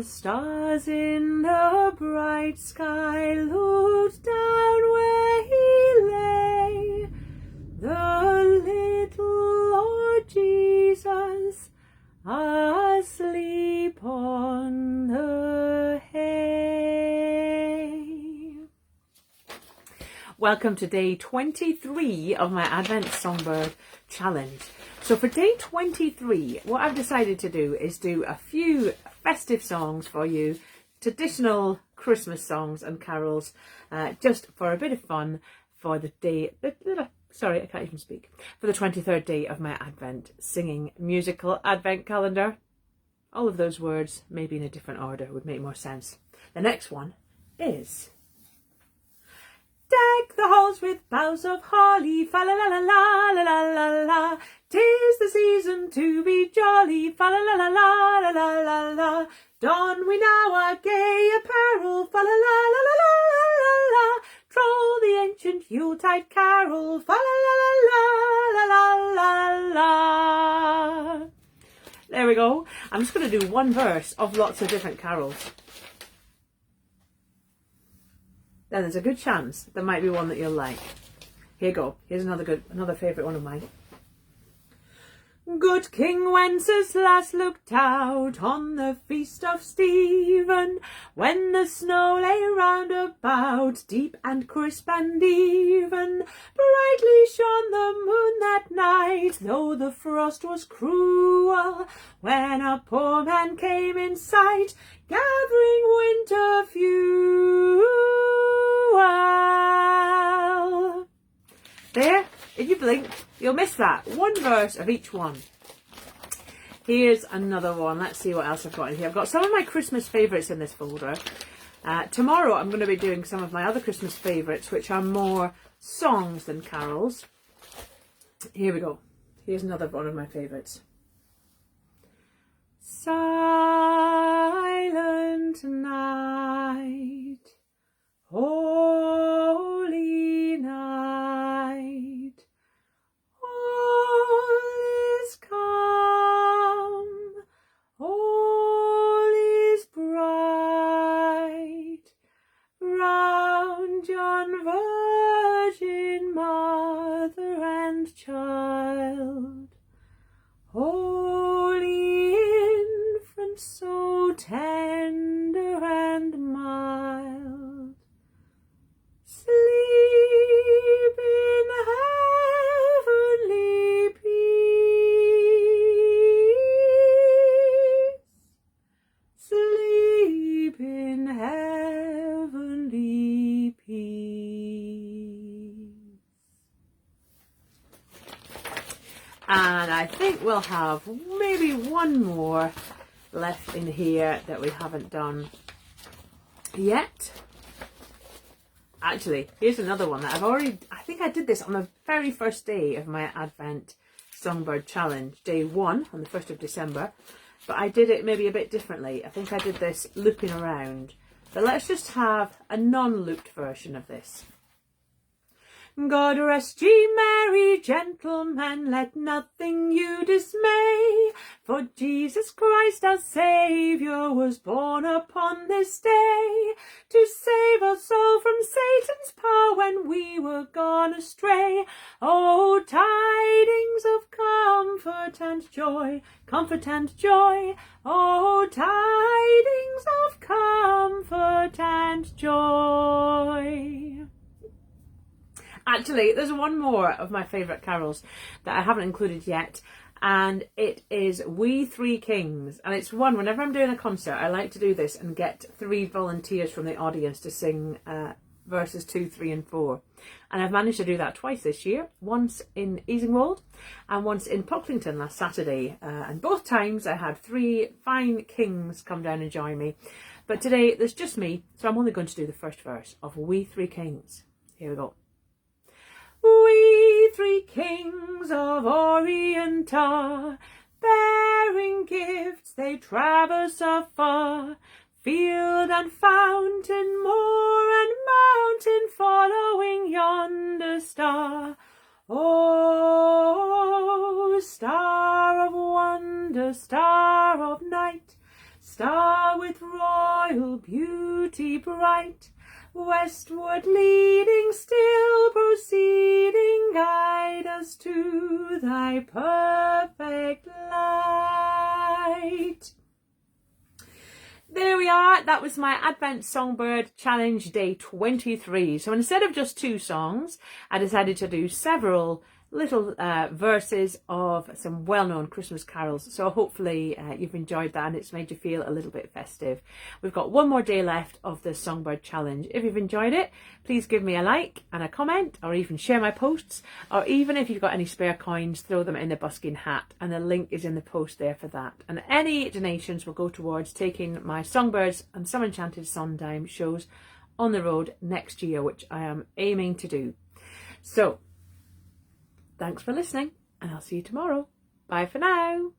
The stars in the bright sky looked down where he lay. The little Lord Jesus asleep on the hay. Welcome to day 23 of my Advent Songbird challenge. So for day 23, what I've decided to do is do a few festive songs for you, traditional Christmas songs and carols, just for a bit of fun for the day, sorry, I can't even speak, for the 23rd day of my Advent singing musical Advent calendar. All of those words, maybe in a different order, would make more sense. The next one is: deck the halls with boughs of holly, fa la la la la la la la la. 'Tis the season to be jolly, fa la la la la la la la la. Don we now our gay apparel, fa la la la la la la la. Troll the ancient Yuletide carol, fa la la la la la la la. There we go. I'm just going to do one verse of lots of different carols. Then there's a good chance there might be one that you'll like. Here you go. Here's another favourite one of mine. Good King Wenceslas looked out on the feast of Stephen, when the snow lay round about, deep and crisp and even. Brightly shone the moon that night, though the frost was cruel, when a poor man came in sight, gathering winter fuel. There, if you blink, you'll miss that. One verse of each one. Here's another one. Let's see what else I've got in here. I've got some of my Christmas favourites in this folder. Tomorrow I'm going to be doing some of my other Christmas favourites, which are more songs than carols. Here we go. Here's another one of my favourites. Silent night, holy night, all is calm, all is bright, round yon virgin mother and child, holy infant, so tender and mild. Sleep in heavenly peace. Sleep in heavenly peace. And I think we'll have maybe one more left in here that we haven't done yet. Actually, here's another one that I think I did this on the very first day of my Advent Songbird Challenge, day 1 on the 1st of December, but I did it maybe a bit differently. I think I did this looping around, but let's just have a non-looped version of this. God rest ye merry gentlemen, let nothing you dismay, for Jesus Christ our Saviour was born upon this day, to save us all from Satan's power when we were gone astray. Oh, tidings of comfort and joy, comfort and joy, oh, tidings of comfort and joy. Actually, there's one more of my favourite carols that I haven't included yet, and it is We Three Kings. And it's one, whenever I'm doing a concert, I like to do this and get 3 volunteers from the audience to sing verses 2, 3 and 4. And I've managed to do that twice this year, once in Easingwold and once in Pocklington last Saturday. And both times I had 3 fine kings come down and join me. But today there's just me, so I'm only going to do the first verse of We Three Kings. Here we go. We three kings of Orient are, bearing gifts they traverse afar, field and fountain, moor and mountain, following yonder star. Oh, star of wonder, star of night, star with royal beauty bright, westward leading, still proceeding, guide us to thy perfect light. There we are. That was my Advent Songbird Challenge Day 23. So instead of just 2 songs, I decided to do several little verses of some well-known Christmas carols. So hopefully you've enjoyed that and it's made you feel a little bit festive. We've got 1 more day left of the Songbird Challenge. If you've enjoyed it, please give me a like and a comment, or even share my posts, or even if you've got any spare coins, throw them in the buskin hat, and the link is in the post there for that. And any donations will go towards taking my Songbirds and Some Enchanted Sondheim shows on the road next year, which I am aiming to do. So thanks for listening, and I'll see you tomorrow. Bye for now.